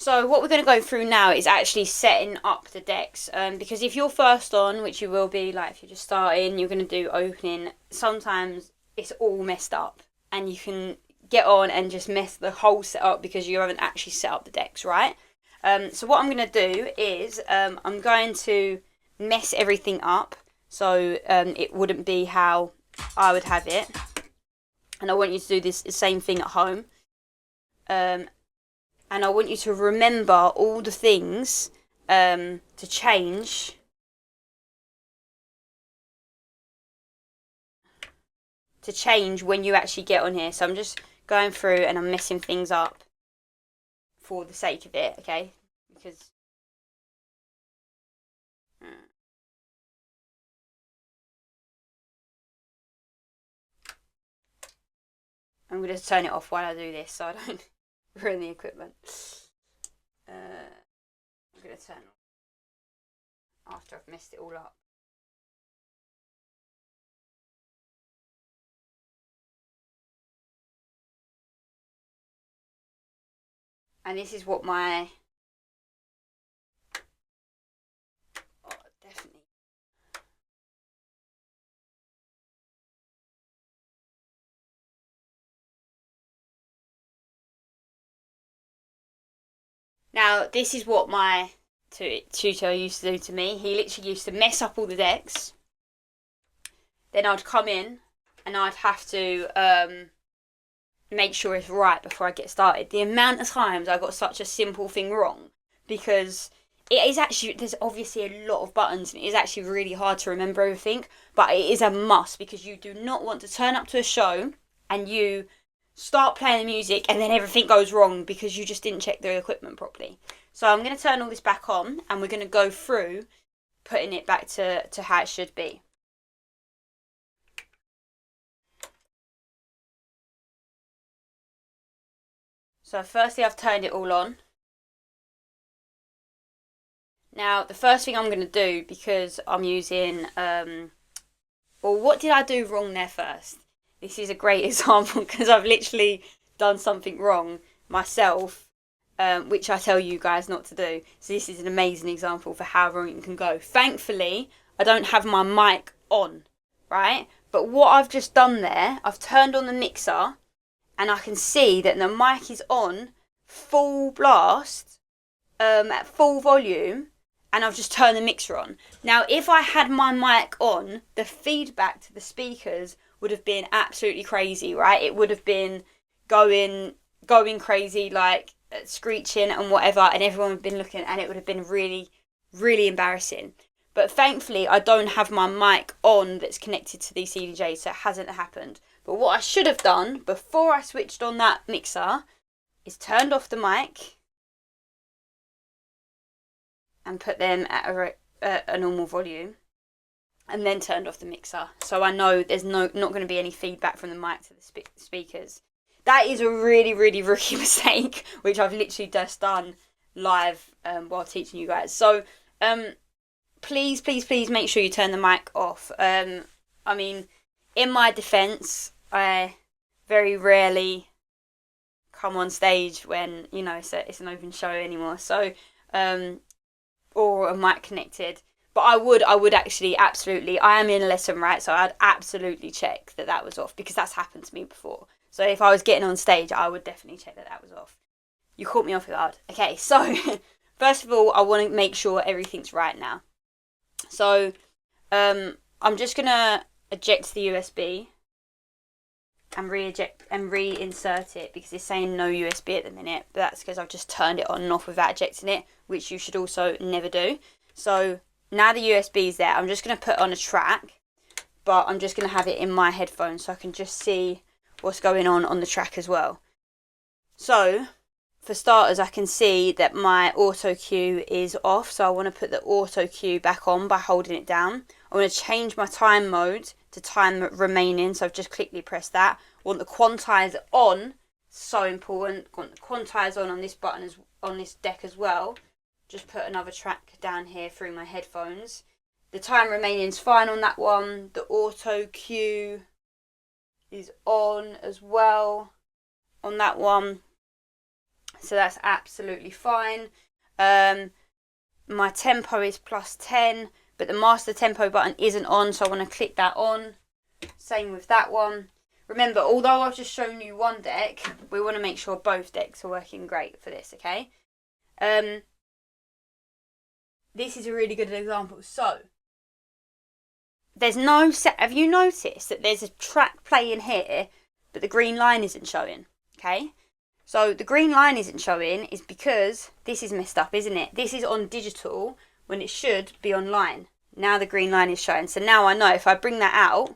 So what we're going to go through now is actually setting up the decks, because if you're first on, which you will be, like if you're just starting, you're going to do opening, sometimes it's all messed up and you can get on and just mess the whole setup because you haven't actually set up the decks right. So what I'm going to do is I'm going to mess everything up so it wouldn't be how I would have it, and I want you to do this same thing at home. And I want you to remember all the things to change when you actually get on here. So I'm just going through and I'm messing things up for the sake of it, okay? Because I'm going to turn it off while I do this so I don't ruin the equipment. I'm going to turn it off after I've messed it all up. And this is what my... Oh, definitely. Now, this is what my tutor used to do to me. He literally used to mess up all the decks. Then I'd come in and I'd have to make sure it's right before I get started. The amount of times I got such a simple thing wrong, because it is actually, there's obviously a lot of buttons and it is actually really hard to remember everything, but it is a must because you do not want to turn up to a show and you start playing the music and then everything goes wrong because you just didn't check the equipment properly. So I'm going to turn all this back on and we're going to go through putting it back to how it should be. So firstly, I've turned it all on. Now, the first thing I'm going to do, because I'm using, well, what did I do wrong there first? This is a great example because I've literally done something wrong myself, which I tell you guys not to do. So this is an amazing example for how wrong it can go. Thankfully, I don't have my mic on, right? But what I've just done there, I've turned on the mixer and I can see that the mic is on full blast, at full volume, and I've just turned the mixer on. Now, if I had my mic on, the feedback to the speakers would have been absolutely crazy, right? It would have been going crazy, like screeching and whatever, and everyone would have been looking, and it would have been really, really embarrassing. But thankfully, I don't have my mic on that's connected to the CDJ, so it hasn't happened. But what I should have done before I switched on that mixer is turned off the mic and put them at a normal volume, and then turned off the mixer. So I know there's not going to be any feedback from the mic to the speakers. That is a really, really rookie mistake, which I've literally just done live while teaching you guys. So please, please, please make sure you turn the mic off. I mean, in my defence, I very rarely come on stage when, you know, it's an open show anymore. So, or a mic connected. But I would actually absolutely, I am in a lesson, right? So I'd absolutely check that was off, because that's happened to me before. So if I was getting on stage, I would definitely check that was off. You caught me off guard. Okay, so first of all, I want to make sure everything's right now. So I'm just going to eject the USB and reinsert it, because it's saying no USB at the minute, but that's because I've just turned it on and off without ejecting it, which you should also never do. So now the USB is there, I'm just going to put on a track, but I'm just going to have it in my headphones so I can just see what's going on the track as well. So for starters, I can see that my auto cue is off, so I want to put the auto cue back on by holding it down. I want to change my time mode to time remaining, so I've just quickly pressed that. I want the quantize on, so important. I want the quantize on this button, on this deck as well. Just put another track down here through my headphones. The time remaining is fine on that one. The auto cue is on as well on that one. So that's absolutely fine. My tempo is +10, but the master tempo button isn't on, so I want to click that on. Same with that one. Remember, although I've just shown you one deck, we want to make sure both decks are working great for this, okay? This is a really good example. So, there's no set. Have you noticed that there's a track playing here, but the green line isn't showing, okay? So the green line isn't showing is because this is messed up, isn't it? This is on digital when it should be online. Now the green line is showing. So now I know if I bring that out,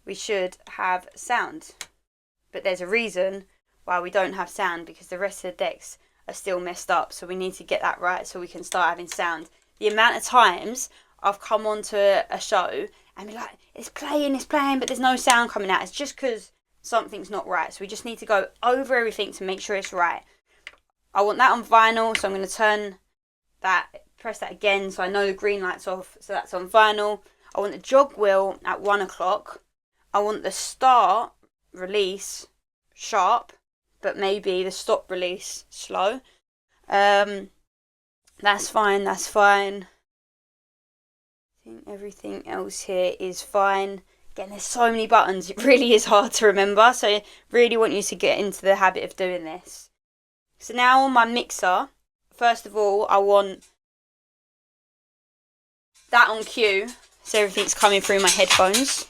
we should have sound. But there's a reason why we don't have sound, because the rest of the decks are still messed up. So we need to get that right so we can start having sound. The amount of times I've come onto a show and be like, it's playing, but there's no sound coming out. It's just because something's not right. So we just need to go over everything to make sure it's right. I want that on vinyl, so I'm going to turn that, press that again so I know the green light's off, so that's on vinyl. I want the jog wheel at 1 o'clock. I want the start release sharp, but maybe the stop release slow. That's fine. I think everything else here is fine. Again, there's so many buttons, it really is hard to remember, so I really want you to get into the habit of doing this. So now on my mixer, first of all, I want that on cue, so everything's coming through my headphones.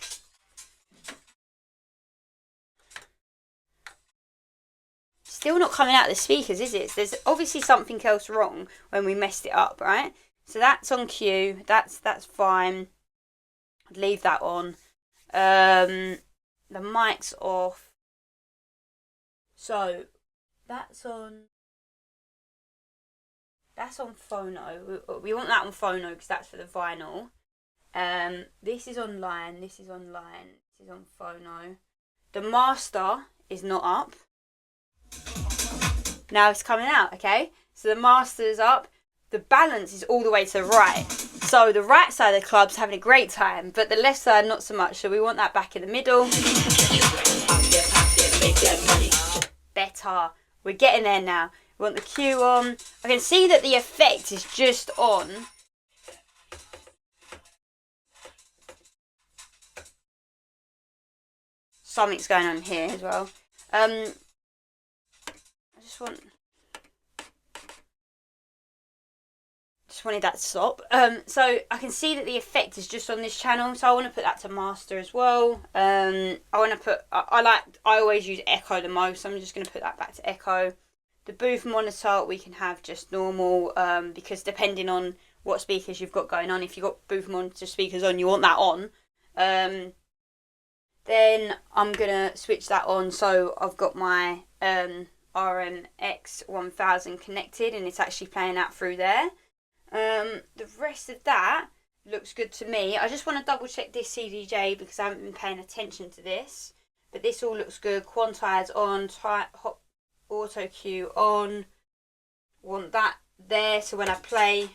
Still not coming out of the speakers, is it? There's obviously something else wrong when we messed it up, right? So that's on cue, that's fine. I'd leave that on. The mic's off. So that's on phono. We want that on phono because that's for the vinyl. This is online, this is on phono. The master is not up. Now it's coming out, okay? So the master's up. The balance is all the way to the right. So the right side of the club's having a great time, but the left side not so much. So we want that back in the middle. Better. We're getting there now. We want the cue on. I can see that the effect is just on. Something's going on here as well. I just wanted that to stop. So I can see that the effect is just on this channel, so I want to put that to master as well. I want to put, I always use echo the most, so I'm just going to put that back to echo. The booth monitor we can have just normal, because depending on what speakers you've got going on, if you've got booth monitor speakers on, you want that on. Then I'm going to switch that on, so I've got my RMX 1000 connected and it's actually playing out through there. The rest of that looks good to me. I just want to double check this CDJ because I haven't been paying attention to this, but this all looks good. Quantize on, hot auto cue on. Want that there so when I play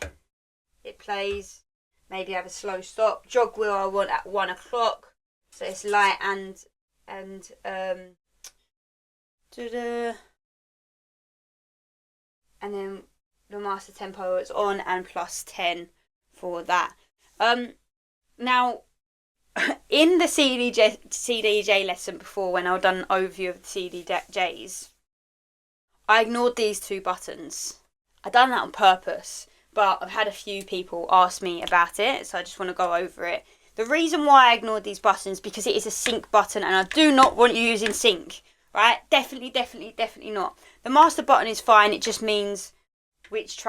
it plays. Maybe have a slow stop. Jog wheel I want at 1 o'clock, so it's light and then the master tempo is on and +10 for that. Now, in the CDJ lesson before, when I've done an overview of the CDJs, I ignored these two buttons. I done that on purpose, but I've had a few people ask me about it, so I just want to go over it. The reason why I ignored these buttons is because it is a sync button, and I do not want you using sync, right? Definitely not. The master button is fine. It just means which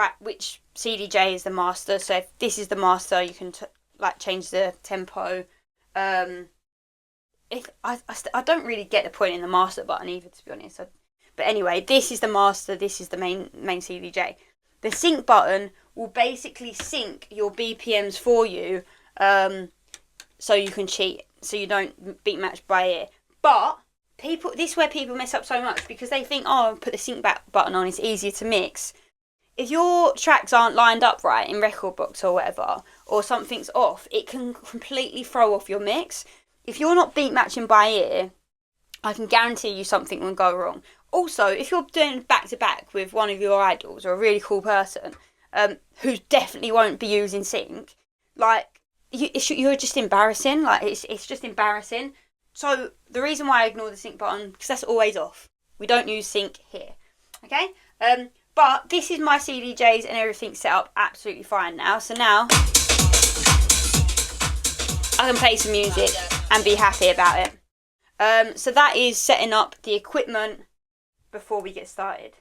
CDJ is the master. So if this is the master, you can change the tempo. If I don't really get the point in the master button either, to be honest. But anyway, this is the master. This is the main CDJ. The sync button will basically sync your BPMs for you, so you can cheat, so you don't beat match by ear. But this is where people mess up so much, because they think, oh, put the sync back button on, it's easier to mix. If your tracks aren't lined up right in record box or whatever, or something's off, it can completely throw off your mix. If you're not beat matching by ear, I can guarantee you something will go wrong. Also, if you're doing back to back with one of your idols or a really cool person, who definitely won't be using sync, like you're just embarrassing. Like it's just embarrassing. So the reason why I ignore the sync button, because that's always off. We don't use sync here. Okay. But this is my CDJs and everything's set up absolutely fine now. So now I can play some music and be happy about it. So that is setting up the equipment before we get started.